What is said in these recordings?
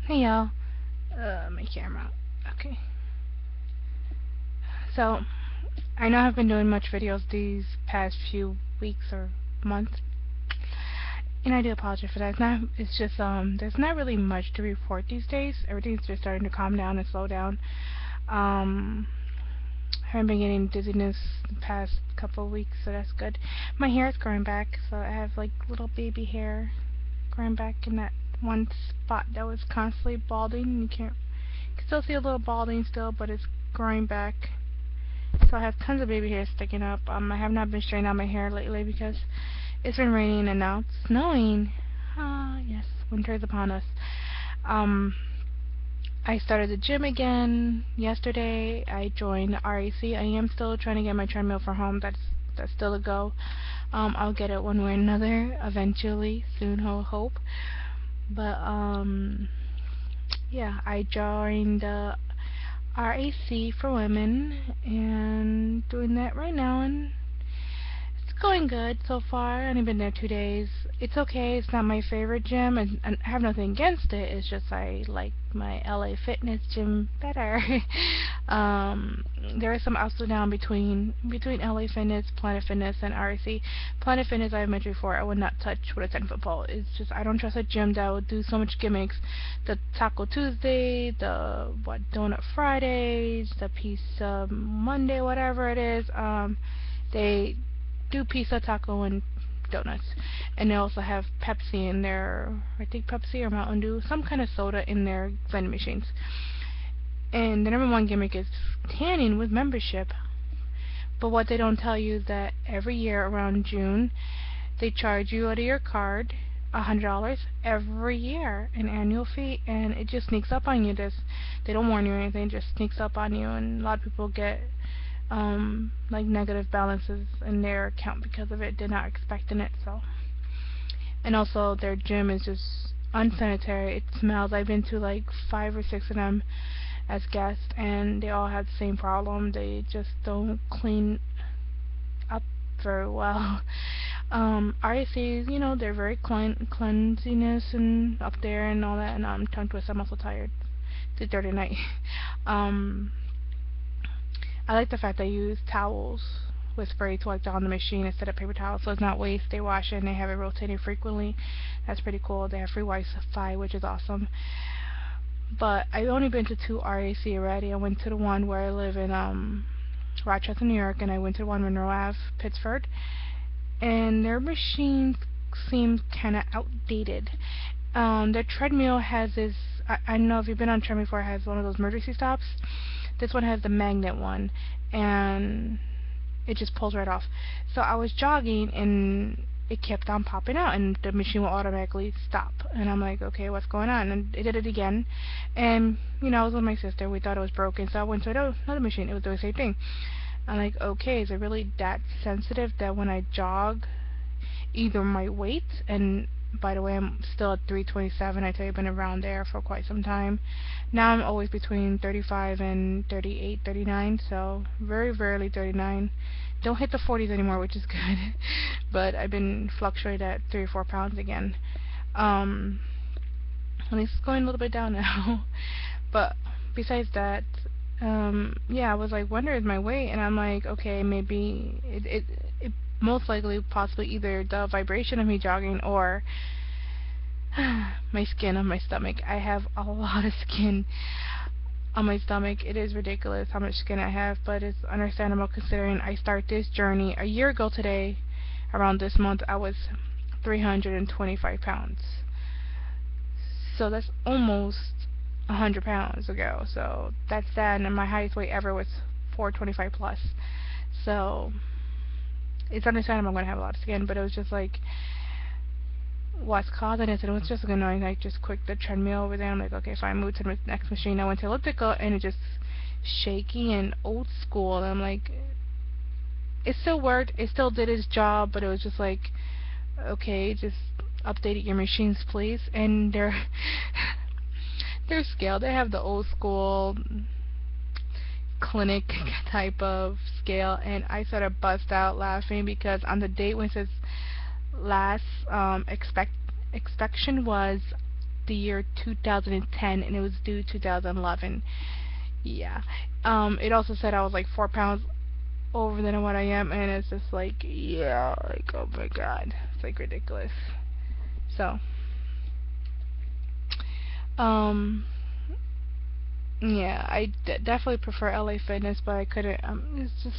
Hey y'all. My camera. Okay. So, I know I've been doing much videos these past few weeks or months, and I do apologize for that. It's just there's not really much to report these days. Everything's just starting to calm down and slow down. Um, I haven't been getting dizziness the past couple of weeks, so that's good. My hair is growing back, so I have like little baby hair growing back in that one spot that was constantly balding. You can still see a little balding still, but it's growing back. So I have tons of baby hair sticking up. I have not been straightening out my hair lately because it's been raining and now it's snowing. Ah, yes, winter is upon us. Um, I started the gym again yesterday. I joined RAC. I am still trying to get my treadmill for home. That's still a go. I'll get it one way or another eventually, soon, hope. But yeah, I joined the RAC for women and doing that right now, and it's going good so far. I've only been there 2 days. It's okay. It's not my favorite gym, and I have nothing against it. It's just I like my LA Fitness gym better. um, there is some ups and downs between LA Fitness, Planet Fitness, and RAC. Planet Fitness, I have mentioned before, I would not touch with a 10-foot pole. It's just I don't trust a gym that would do so much gimmicks. The Taco Tuesday, the Donut Fridays, the Pizza Monday, whatever it is. They do pizza, taco, and donuts. And they also have Pepsi in their, I think Pepsi or Mountain Dew, some kind of soda in their vending machines. And the number one gimmick is tanning with membership. But what they don't tell you is that every year around June, they charge you out of your card $100 every year, an annual fee, and it just sneaks up on you. They don't warn you or anything, it just sneaks up on you, and a lot of people get like negative balances in their account because of it. They're not expecting it. So, and also their gym is just unsanitary. It smells. I've been to like 5 or 6 of them as guests, and they all have the same problem. They just don't clean up very well. RACs, they're very cleanliness and up there and all that. And I'm tongue twisted. I'm also tired. It's a dirty night. um, I like the fact they use towels with spray to wipe down the machine instead of paper towels, so it's not waste. They wash it and they have it rotating frequently. That's pretty cool. They have free Wi-Fi, which is awesome. But I've only been to 2 RAC already. I went to the one where I live in Rochester, New York, and I went to the one in Monroe Ave, Pittsford. And their machines seem kind of outdated. Their treadmill has this. I don't know if you've been on a treadmill before. It has one of those emergency stops. This one has the magnet one, and it just pulls right off. So I was jogging, and it kept on popping out, and the machine will automatically stop. And I'm like, okay, what's going on? And it did it again. And I was with my sister. We thought it was broken, so I went to another machine. It was doing the same thing. I'm like, okay, is it really that sensitive that when I jog, either my weight, and by the way, I'm still at 327. I tell you, I've been around there for quite some time. Now I'm always between 35 and 38, 39, so very rarely 39. Don't hit the 40s anymore, which is good. But I've been fluctuating at 3 or 4 pounds again. Um, at least it's going a little bit down now. But besides that, yeah, I was like wondering my weight, and I'm like, okay, maybe it most likely possibly either the vibration of me jogging or my skin on my stomach. I have a lot of skin on my stomach. It is ridiculous how much skin I have, but it's understandable considering I start this journey a year ago today. Around this month, I was 325 pounds. So that's almost 100 pounds ago. So that's that, and my highest weight ever was 425 plus. So it's understandable I'm going to have a lot of skin, but it was just like, what's causing this? And it was just like annoying. I just clicked the treadmill over there. I'm like, okay, fine, move to the next machine. I went to elliptical, and it just shaky and old school. And I'm like, it still worked. It still did its job, but it was just like, okay, just update your machines, please. And their scale, they have the old school clinic type of scale, and I sort of bust out laughing because on the date when it says last expectation was the year 2010, and it was due 2011. Yeah. It also said I was like 4 pounds over than what I am, and it's just like, yeah, like, oh my god, it's like ridiculous. So, um, yeah, I definitely prefer LA Fitness, but I couldn't. It's just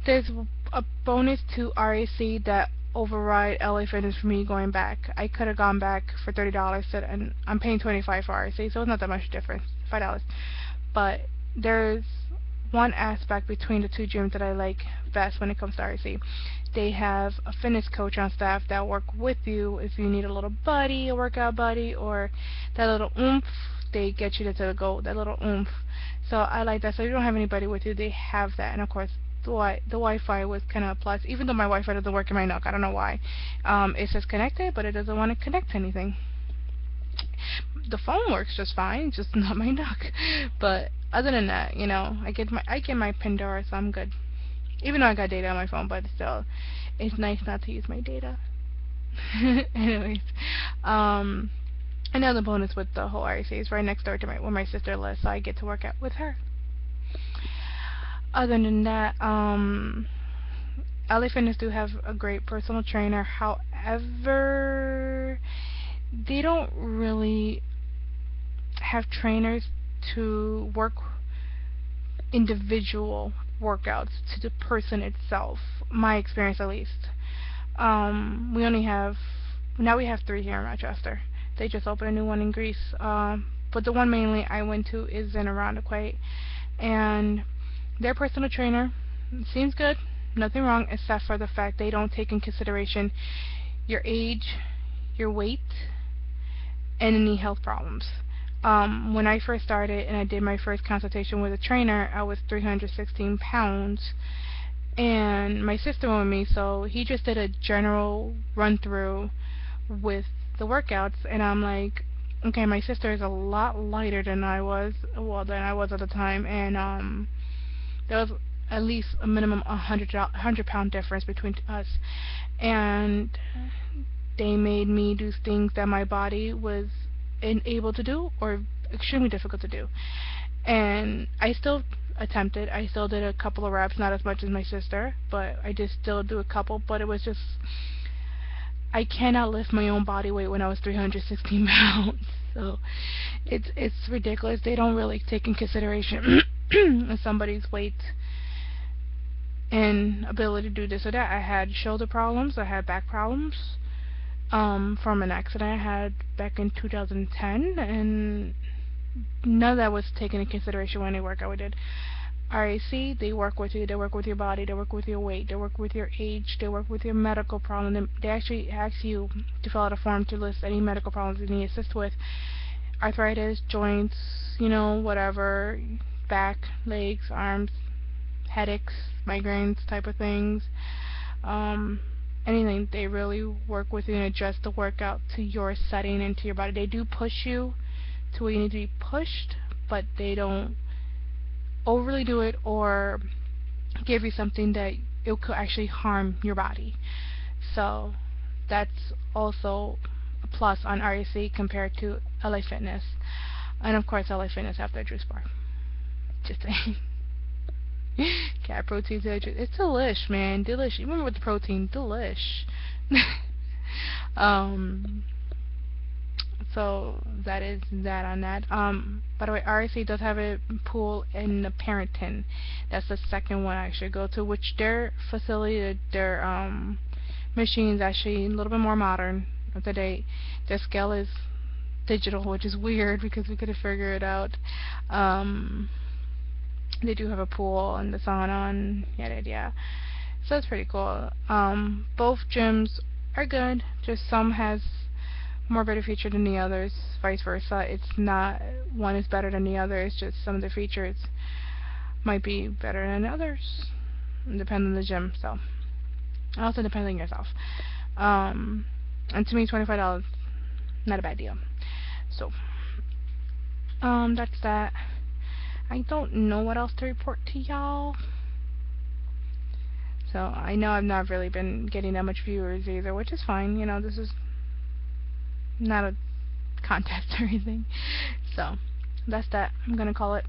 there's a bonus to RAC that override LA Fitness for me going back. I could have gone back for $30, and I'm paying 25 for RAC, so it's not that much difference, $5. But there's one aspect between the two gyms that I like best when it comes to RC. They have a fitness coach on staff that work with you if you need a little buddy, a workout buddy, or that little oomph. They get you to go, that little oomph. So I like that. So if you don't have anybody with you, they have that. And of course, the Wi-Fi was kind of a plus, even though my Wi-Fi doesn't work in my Nook. I don't know why. It says connected, but it doesn't want to connect to anything. The phone works just fine, just not my Nook. But other than that, I get my Pandora, so I'm good. Even though I got data on my phone, but still, it's nice not to use my data. Anyways, another bonus with the whole RAC is right next door to where my sister lives, so I get to work out with her. Other than that, LA Fitness do have a great personal trainer. However, they don't really have trainers to work individual workouts to the person itself. My experience, at least. We only have now we have 3 here in Rochester. They just opened a new one in Greece. But the one mainly I went to is in Irondequoit, and their personal trainer seems good. Nothing wrong, except for the fact they don't take in consideration your age, your weight, and any health problems. When I first started and I did my first consultation with a trainer, I was 316 pounds, and my sister went with me, so he just did a general run through with the workouts, and I'm like, okay, my sister is a lot lighter than I was, at the time, and there was at least a minimum 100 pound difference between us, and they made me do things that my body was unable to do or extremely difficult to do, and I still attempted. I still did a couple of reps, not as much as my sister, but I did still do a couple. But it was just, I cannot lift my own body weight when I was 316 pounds. So it's ridiculous. They don't really take in consideration somebody's weight and ability to do this or that. I had shoulder problems. I had back problems from an accident I had back in 2010, and none of that was taken into consideration when they workout we did. RAC, they work with you, they work with your body, they work with your weight, they work with your age, they work with your medical problem. They actually ask you to fill out a form to list any medical problems you need assist with. Arthritis, joints, whatever, back, legs, arms, headaches, migraines, type of things. Anything. They really work with you and adjust the workout to your setting and to your body. They do push you to where you need to be pushed, but they don't overly do it or give you something that it could actually harm your body. So that's also a plus on RAC compared to LA Fitness. And of course LA Fitness have their juice bar. Just saying. Cat protein, it's delish, man, delish. Even with the protein, delish. So that is that on that. By the way, RAC does have a pool in the Parrington. That's the second one I should go to, which their facility, their machines actually a little bit more modern, up to date. Their scale is digital, which is weird because we could have figured it out. They do have a pool and the sauna and yada. So it's pretty cool. Both gyms are good. Just some has more better feature than the others, vice versa. It's not one is better than the other. It's just some of the features might be better than others. Depends on the gym. So it also depends on yourself. And to me, $25, not a bad deal. So that's that. I don't know what else to report to y'all. So I know I've not really been getting that much viewers either, which is fine. This is not a contest or anything. So that's that. I'm gonna call it.